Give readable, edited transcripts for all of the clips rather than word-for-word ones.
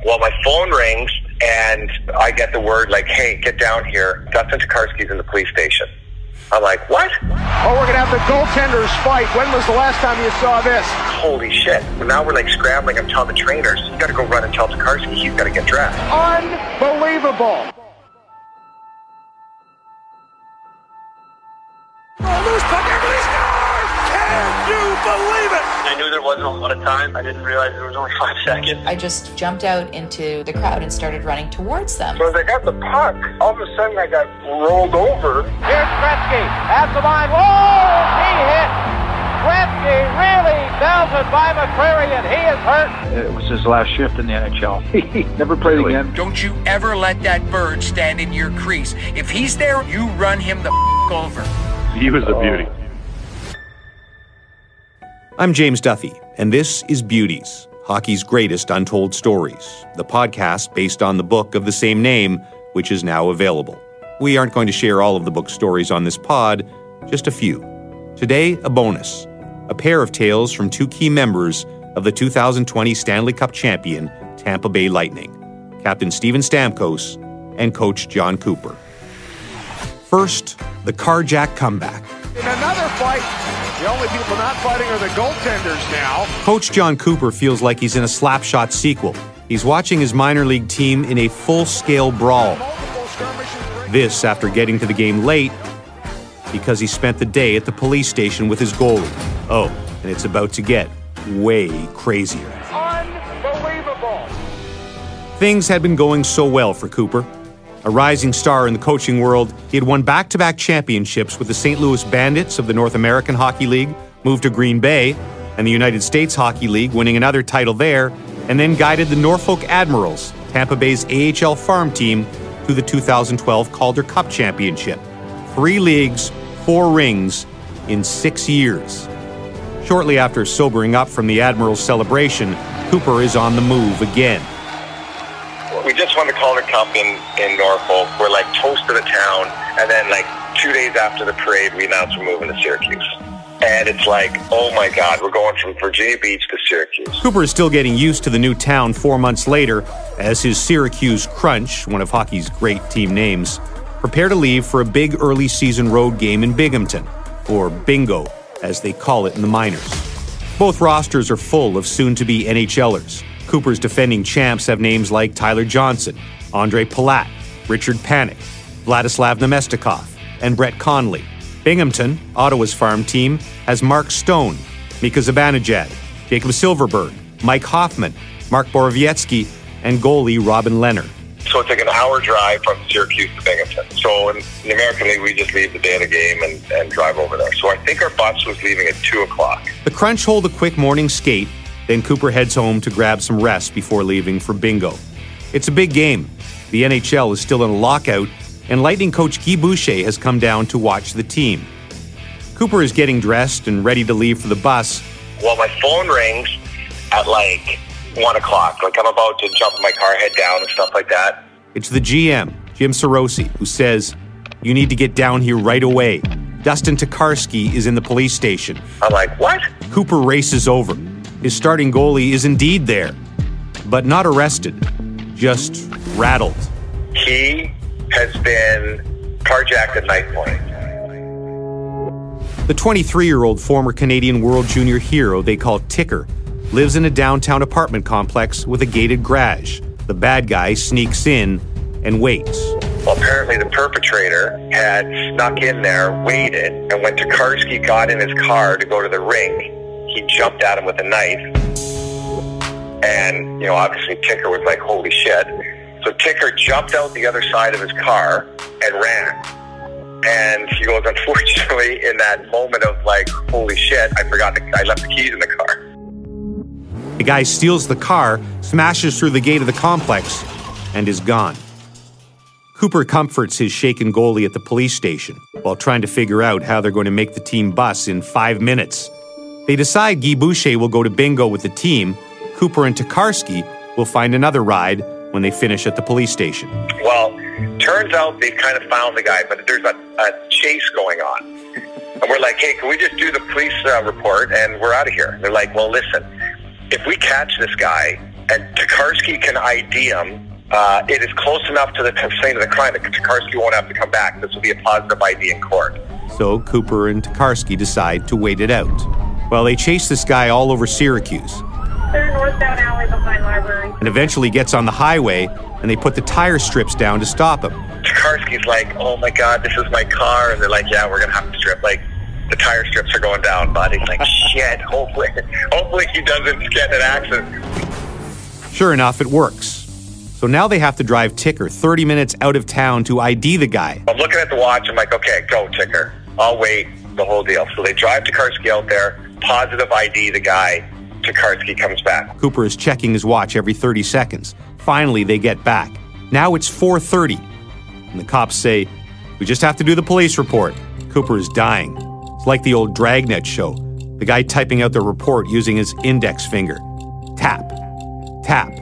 Well, my phone rings, and I get the word like, hey, get down here. Dustin Tokarski's in the police station. I'm like, what? Oh, we're going to have the goaltenders fight. When was the last time you saw this? Holy shit. Now we're like scrambling. I'm telling the trainers, you got to go run and tell Tokarski he's got to get dressed. Unbelievable. Oh, loose puck, everybody scores! Can you believe it? I knew there wasn't a lot of time. I didn't realize there was only 5 seconds. I just jumped out into the crowd and started running towards them. So as I got the puck, all of a sudden I got rolled over. Here's Gretzky at the line. Whoa! He hit. Gretzky really belted by McCreary, and he is hurt. It was his last shift in the NHL. He never played again. Don't you ever let that bird stand in your crease. If he's there, you run him the over. He was a beauty. I'm James Duffy, and this is Beauties, hockey's greatest untold stories, the podcast based on the book of the same name, which is now available. We aren't going to share all of the book's stories on this pod, just a few. Today, a bonus, a pair of tales from 2 key members of the 2020 Stanley Cup champion Tampa Bay Lightning, Captain Steven Stamkos and Coach John Cooper. First, the Carjack comeback. In another fight, the only people not fighting are the goaltenders now. Coach John Cooper feels like he's in a Slapshot sequel. He's watching his minor league team in a full-scale brawl. This after getting to the game late because he spent the day at the police station with his goalie. Oh, and it's about to get way crazier. Unbelievable. Things had been going so well for Cooper. A rising star in the coaching world, he had won back-to-back championships with the St. Louis Bandits of the North American Hockey League, moved to Green Bay, and the United States Hockey League, winning another title there, and then guided the Norfolk Admirals, Tampa Bay's AHL farm team, to the 2012 Calder Cup Championship. 3 leagues, 4 rings in 6 years. Shortly after sobering up from the Admirals celebration, Cooper is on the move again. We just won the Calder Cup in Norfolk. We're like toast of the town. And then like 2 days after the parade, we announced we're moving to Syracuse. And it's like, oh my God, we're going from Virginia Beach to Syracuse. Cooper is still getting used to the new town 4 months later as his Syracuse Crunch, one of hockey's great team names, prepare to leave for a big early season road game in Binghamton, or Bingo, as they call it in the minors. Both rosters are full of soon-to-be NHLers. Cooper's defending champs have names like Tyler Johnson, Andre Palat, Richard Panik, Vladislav Nemestikov, and Brett Conley. Binghamton, Ottawa's farm team, has Mark Stone, Mika Zibanejad, Jacob Silverberg, Mike Hoffman, Mark Borowiecki, and goalie Robin Leonard. So it's like an hour drive from Syracuse to Binghamton. So in the American League, we just leave the day of the game and drive over there. So I think our bus was leaving at 2 o'clock. The Crunch hold a quick morning skate. Then Cooper heads home to grab some rest before leaving for Bingo. It's a big game. The NHL is still in a lockout, and Lightning coach Guy Boucher has come down to watch the team. Cooper is getting dressed and ready to leave for the bus. Well, my phone rings at like 1 o'clock. Like I'm about to jump in my car, head down and stuff like that. It's the GM, Jim Sorosi, who says, "You need to get down here right away. Dustin Tokarski is in the police station." I'm like, what? Cooper races over. His starting goalie is indeed there, but not arrested, just rattled. He has been carjacked at knife point. The 23-year-old former Canadian World Junior hero they call Ticker lives in a downtown apartment complex with a gated garage. The bad guy sneaks in and waits. Well, apparently the perpetrator had snuck in there, waited, and when Tokarski got in his car to go to the rink, he jumped at him with a knife. And, obviously Ticker was like, holy shit. So Ticker jumped out the other side of his car and ran. And he goes, unfortunately, in that moment of like, holy shit, I left the keys in the car. The guy steals the car, smashes through the gate of the complex, and is gone. Cooper comforts his shaken goalie at the police station while trying to figure out how they're going to make the team bus in 5 minutes. They decide Guy Boucher will go to Bingo with the team. Cooper and Tokarski will find another ride when they finish at the police station. Well, turns out they kind of found the guy, but there's a chase going on. And we're like, hey, can we just do the police report and we're out of here? They're like, well, listen, if we catch this guy, and Tokarski can ID him. It is close enough to the scene of the crime that Tokarski won't have to come back. This will be a positive ID in court. So Cooper and Tokarski decide to wait it out. Well, they chase this guy all over Syracuse. They're northbound alley behind library. And eventually gets on the highway, and they put the tire strips down to stop him. Tokarski's like, oh my God, this is my car. And they're like, yeah, we're going to have to strip. Like, the tire strips are going down, bud. He's like, shit, hopefully he doesn't get in an accident. Sure enough, it works. So now they have to drive Ticker 30 minutes out of town to ID the guy. I'm looking at the watch. I'm like, okay, go, Ticker. I'll wait, the whole deal. So they drive Tokarski out there, positive ID the guy. Tokarski comes back. Cooper is checking his watch every 30 seconds. Finally, they get back. Now it's 4:30. And the cops say, we just have to do the police report. Cooper is dying. It's like the old Dragnet show. The guy typing out the report using his index finger. Tap, tap,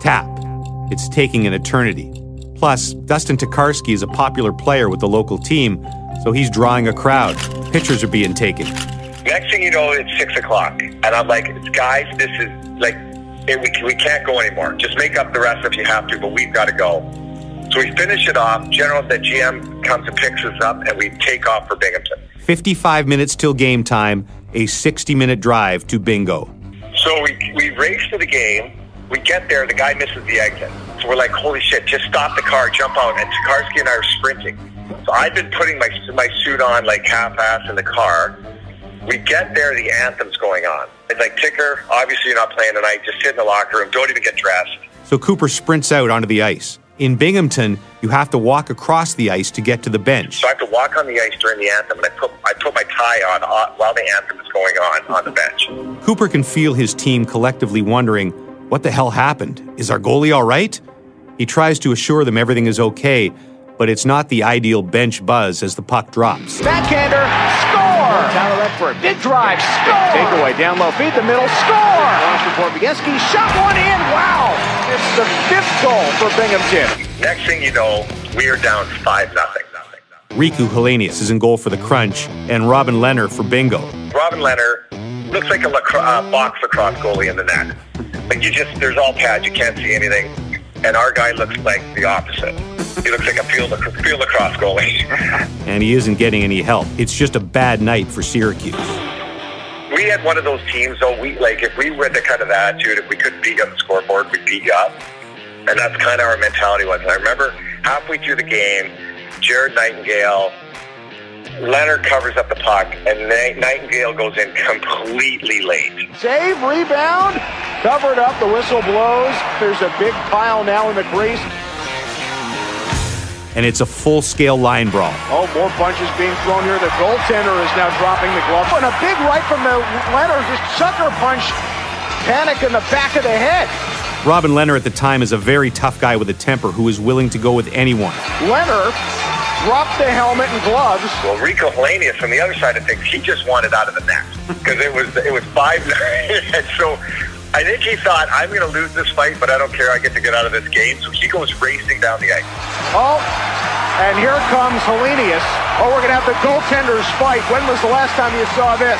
tap. It's taking an eternity. Plus, Dustin Tokarski is a popular player with the local team, so he's drawing a crowd. Pictures are being taken. Next thing you know, it's 6 o'clock. And I'm like, guys, this is like, we can't go anymore. Just make up the rest if you have to, but we've got to go. So we finish it off. The GM comes and picks us up, and we take off for Binghamton. 55 minutes till game time, a 60-minute drive to Bingo. So we race to the game. We get there, the guy misses the exit. So we're like, holy shit, just stop the car, jump out. And Tokarski and I are sprinting. So I've been putting my suit on like half-ass in the car. We get there, the anthem's going on. It's like, Ticker, obviously you're not playing tonight. Just sit in the locker room. Don't even get dressed. So Cooper sprints out onto the ice. In Binghamton, you have to walk across the ice to get to the bench. So I have to walk on the ice during the anthem, and I put my tie on while the anthem is going on the bench. Cooper can feel his team collectively wondering, what the hell happened? Is our goalie all right? He tries to assure them everything is okay, but it's not the ideal bench buzz as the puck drops. Backhander, score! Tyler Redford, big drive, score! Takeaway, down low, feed the middle, score! Launch for Bieski, shot one in, wow! It's the 5th goal for Binghamton. Next thing you know, we are down 5-0. Riku Helenius is in goal for the Crunch, and Robin Lehner for Bingo. Robin Lehner looks like a box lacrosse goalie in the net. Like there's all pads, you can't see anything. And our guy looks like the opposite. He looks like a field lacrosse goalie. And he isn't getting any help. It's just a bad night for Syracuse. We had one of those teams, though, if we were the kind of attitude, if we couldn't beat you on the scoreboard, we'd beat you up. And that's kind of our mentality was. And I remember halfway through the game, Jared Nightingale, Leonard covers up the puck, and Nightingale goes in completely late. Save, rebound, covered up, the whistle blows. There's a big pile now in the crease. And it's a full-scale line brawl. Oh, more punches being thrown here. The goaltender is now dropping the glove. And a big right from the Leonard, just sucker punch, panic in the back of the head. Robin Lehner at the time is a very tough guy with a temper who is willing to go with anyone. Leonard dropped the helmet and gloves. Well, Riku Helenius from the other side of things, he just wanted out of the net because it was 5-9, and so I think he thought, I'm going to lose this fight, but I don't care. I get to get out of this game. So he goes racing down the ice. Oh, and here comes Helenius. Oh, we're going to have the goaltenders fight. When was the last time you saw this?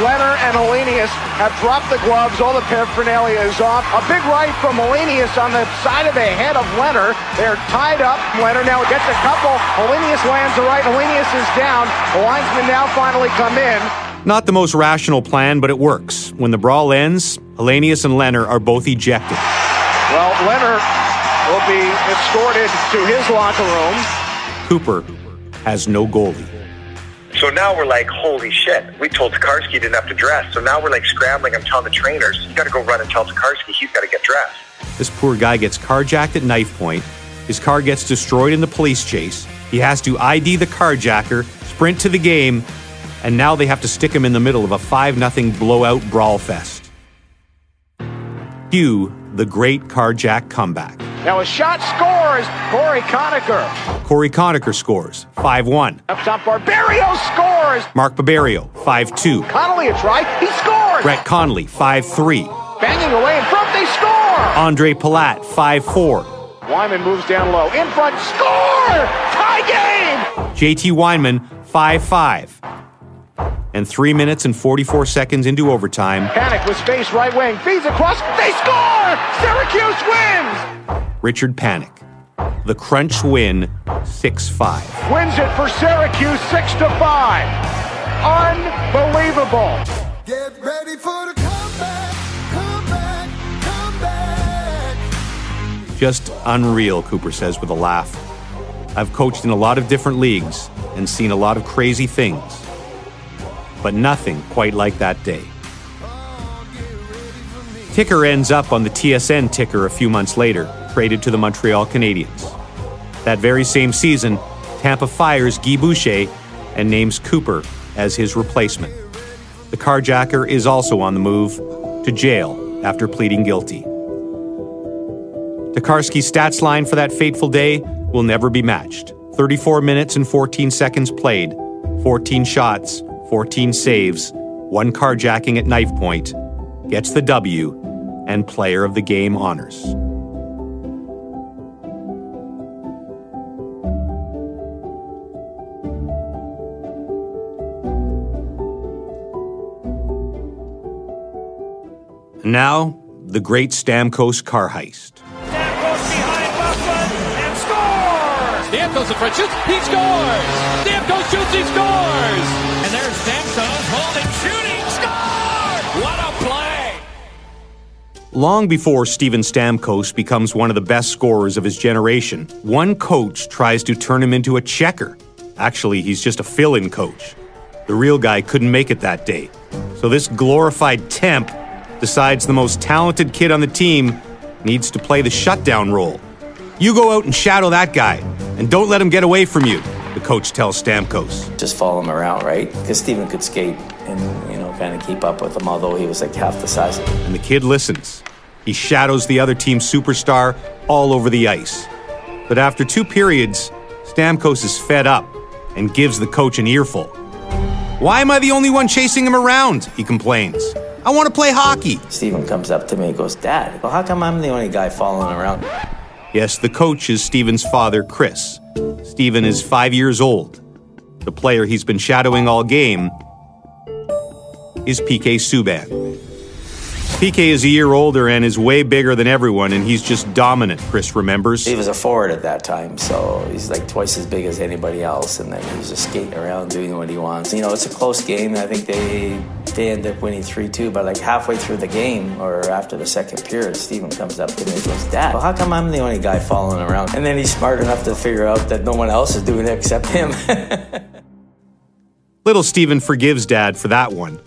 Leonard and Helenius have dropped the gloves. All the paraphernalia is off. A big right from Helenius on the side of the head of Leonard. They're tied up. Leonard now gets a couple. Helenius lands the right. Helenius is down. The linesmen now finally come in. Not the most rational plan, but it works. When the brawl ends, Helenius and Lehner are both ejected. Well, Leonard will be escorted to his locker room. Cooper has no goalie. So now we're like, holy shit. We told Tokarski he didn't have to dress. So now we're like scrambling. I'm telling the trainers, you got to go run and tell Tokarski he's got to get dressed. This poor guy gets carjacked at knife point. His car gets destroyed in the police chase. He has to ID the carjacker, sprint to the game, and now they have to stick him in the middle of a 5-0 blowout brawl fest. Cue the great Carjack comeback. Now a shot scores, Corey Conacher. Corey Conacher scores, 5-1. Up top, Barbario scores. Mark Barbario, 5-2. Connolly a try, he scores. Brett Connolly, 5-3. Banging away in front, they score. Andre Palat, 5-4. Wyman moves down low, in front, score! Tie game! JT Weinman, 5-5. And 3 minutes and 44 seconds into overtime, Panik with space right wing, feeds across, they score! Syracuse wins! Richard Panik. The Crunch win, 6-5. Wins it for Syracuse, 6-5. Unbelievable. Get ready for the comeback, comeback, comeback. Just unreal, Cooper says with a laugh. I've coached in a lot of different leagues and seen a lot of crazy things, but nothing quite like that day. Ticker ends up on the TSN ticker a few months later, traded to the Montreal Canadiens. That very same season, Tampa fires Guy Boucher and names Cooper as his replacement. The Carjacker is also on the move to jail after pleading guilty. Tokarski's stats line for that fateful day will never be matched. 34 minutes and 14 seconds played, 14 shots, 14 saves, 1 carjacking at knife point, gets the W, and Player of the Game honors. And now, the great Stamkos car heist. Stamkos behind Buffett and scores! Stamkos in front, shoots, he scores! Stamkos shoots, he scores! And there's Stamkos holding, shooting, score! What a play! Long before Steven Stamkos becomes one of the best scorers of his generation, one coach tries to turn him into a checker. Actually, he's just a fill-in coach. The real guy couldn't make it that day. So this glorified temp decides the most talented kid on the team needs to play the shutdown role. You go out and shadow that guy, and don't let him get away from you, the coach tells Stamkos. Just follow him around, right? Because Steven could skate and, kind of keep up with him, although he was like half the size of him. And the kid listens. He shadows the other team's superstar all over the ice. But after 2 periods, Stamkos is fed up and gives the coach an earful. Why am I the only one chasing him around? He complains. I want to play hockey. Steven comes up to me and goes, Dad, well, how come I'm the only guy following around? Yes, the coach is Steven's father, Chris. Steven is 5 years old. The player he's been shadowing all game is PK Subban. PK is a year older and is way bigger than everyone, and he's just dominant, Chris remembers. He was a forward at that time, so he's like twice as big as anybody else, and then he's just skating around doing what he wants. It's a close game. I think they end up winning 3-2, but like halfway through the game, or after the second period, Steven comes up to me and goes, Dad, well, how come I'm the only guy following around? And then he's smart enough to figure out that no one else is doing it except him. Little Steven forgives Dad for that one.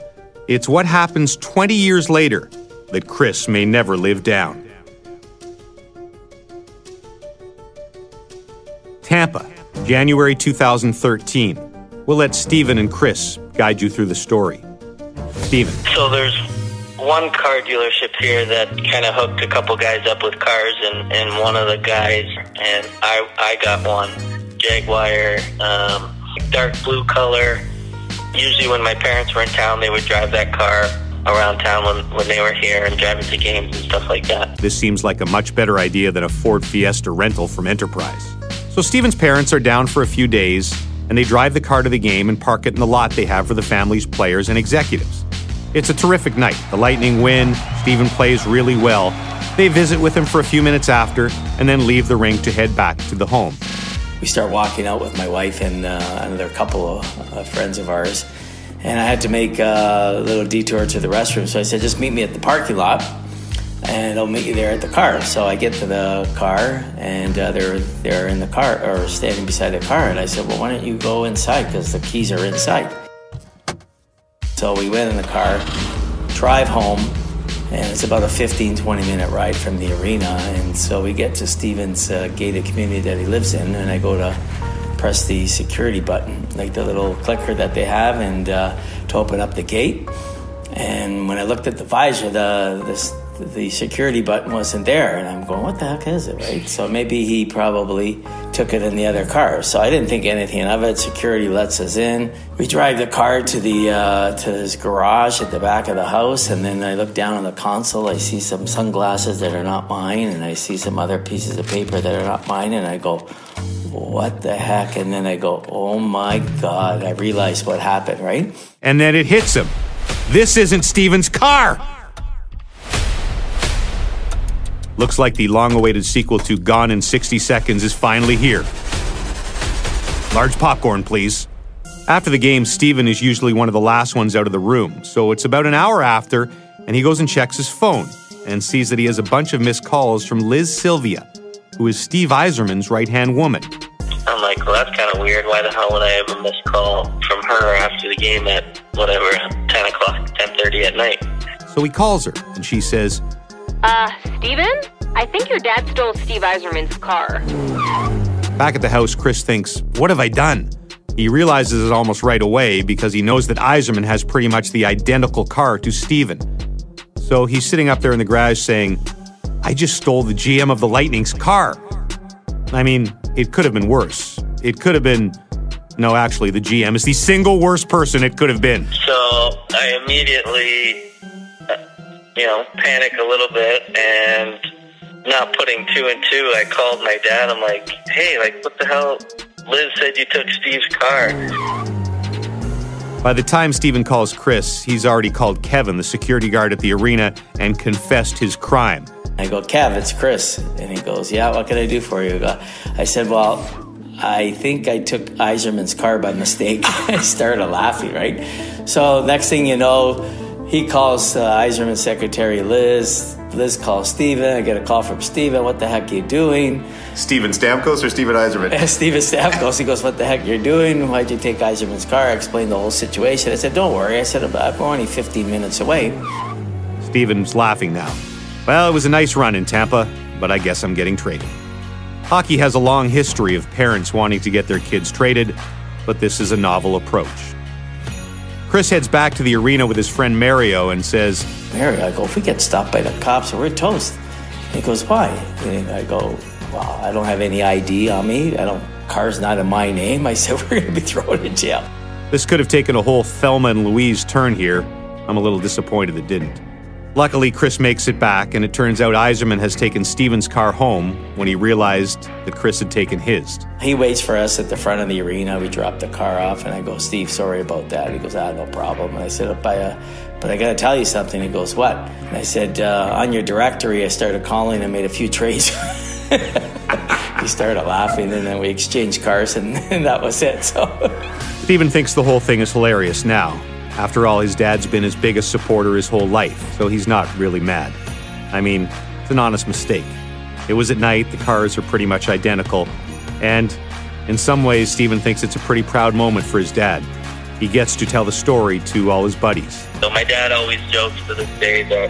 It's what happens 20 years later that Chris may never live down. Tampa, January 2013. We'll let Steven and Chris guide you through the story. Steven. So there's one car dealership here that kind of hooked a couple guys up with cars, and one of the guys, and I got one, Jaguar, dark blue color. Usually when my parents were in town, they would drive that car around town when they were here and drive it to games and stuff like that. This seems like a much better idea than a Ford Fiesta rental from Enterprise. So Steven's parents are down for a few days, and they drive the car to the game and park it in the lot they have for the family's players and executives. It's a terrific night. The Lightning win. Steven plays really well. They visit with him for a few minutes after, and then leave the rink to head back to the home. We start walking out with my wife and another couple of friends of ours. And I had to make a little detour to the restroom. So I said, just meet me at the parking lot and I'll meet you there at the car. So I get to the car and they're in the car or standing beside the car. And I said, well, why don't you go inside? Because the keys are inside. So we went in the car, drive home, and it's about a 15-20 minute ride from the arena. And so we get to Steven's gated community that he lives in, and I go to press the security button, like the little clicker that they have, and to open up the gate. And when I looked at the visor, the security button wasn't there, and I'm going, what the heck is it, right? So maybe he probably took it in the other car. So I didn't think anything of it. Security lets us in. We drive the car to his garage at the back of the house, and then I look down on the console. I see some sunglasses that are not mine, and I see some other pieces of paper that are not mine, and I go, what the heck? And then I go, oh my God, I realized what happened, right? And then it hits him. This isn't Steven's car. Looks like the long-awaited sequel to Gone in 60 Seconds is finally here. Large popcorn, please. After the game, Steven is usually one of the last ones out of the room, so it's about an hour after, and he goes and checks his phone and sees that he has a bunch of missed calls from Liz Sylvia, who is Steve Yzerman's right-hand woman. I'm like, well, that's kind of weird. Why the hell would I have a missed call from her after the game at, 10 o'clock, 10:30 at night? So he calls her, and she says, Steven? I think your dad stole Steve Yzerman's car. Back at the house, Chris thinks, what have I done? He realizes it almost right away because he knows that Yzerman has pretty much the identical car to Steven. So he's sitting up there in the garage saying, I just stole the GM of the Lightning's car. I mean, it could have been worse. It could have been... No, actually, the GM is the single worst person it could have been. So I immediately, panic a little bit, and not putting two and two, I called my dad. I'm like, hey, what the hell? Liz said you took Steve's car. By the time Steven calls Chris, he's already called Kevin, the security guard at the arena, and confessed his crime. I go, Kev, it's Chris. And he goes, yeah, what can I do for you? I said, well, I think I took Yzerman's car by mistake. I started laughing, right? So next thing you know, he calls Yzerman's secretary, Liz. Liz calls Steven. I get a call from Steven. What the heck are you doing? Steven Stamkos or Steven Yzerman? Steven Stamkos. He goes, what the heck are you doing? Why'd you take Yzerman's car? I explained the whole situation. I said, don't worry. I said, we're only 15 minutes away. Steven's laughing now. Well, it was a nice run in Tampa, but I guess I'm getting traded. Hockey has a long history of parents wanting to get their kids traded, but this is a novel approach. Chris heads back to the arena with his friend Mario and says, Mario, I go, if we get stopped by the cops, we're toast. He goes, why? And I go, well, I don't have any ID on me. Car's not in my name. I said, we're going to be thrown in jail. This could have taken a whole Thelma and Louise turn here. I'm a little disappointed it didn't. Luckily, Chris makes it back, and it turns out Yzerman has taken Steven's car home when he realized that Chris had taken his. He waits for us at the front of the arena. We drop the car off, and I go, Steve, sorry about that. He goes, no problem. And I said, but I got to tell you something. He goes, what? And I said, on your directory, I started calling and made a few trades. He started laughing, and then we exchanged cars, and that was it. So Steven thinks the whole thing is hilarious now. After all, his dad's been his biggest supporter his whole life, so he's not really mad. I mean, it's an honest mistake. It was at night, the cars are pretty much identical, and in some ways, Steven thinks it's a pretty proud moment for his dad. He gets to tell the story to all his buddies. So my dad always jokes to this day that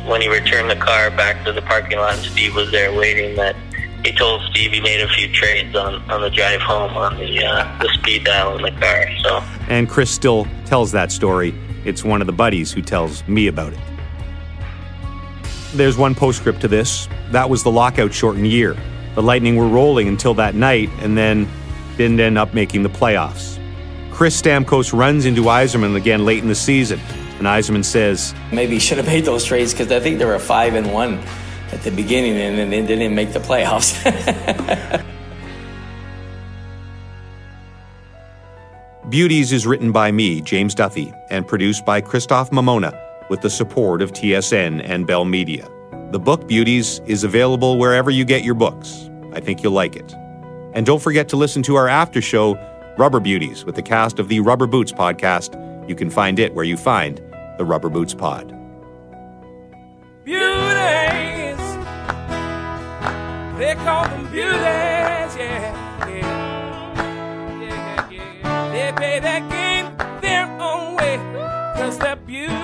when he returned the car back to the parking lot and Steve was there waiting, that he told Steve he made a few trades on the drive home on the speed dial in the car. So. And Chris still tells that story. It's one of the buddies who tells me about it. There's one postscript to this. That was the lockout-shortened year. The Lightning were rolling until that night and then didn't end up making the playoffs. Chris Stamkos runs into Yzerman again late in the season, and Yzerman says, maybe he should have made those trades because I think they were 5-1 at the beginning and then they didn't make the playoffs. Beauties is written by me, James Duthie, and produced by Christoph Mamona with the support of TSN and Bell Media. The book Beauties is available wherever you get your books. I think you'll like it. And don't forget to listen to our after show, Rubber Beauties, with the cast of the Rubber Boots podcast. You can find it where you find the Rubber Boots pod. Beauties, they call them beauties, yeah, yeah, yeah, yeah. They play that game their own way, 'cause they're beauties.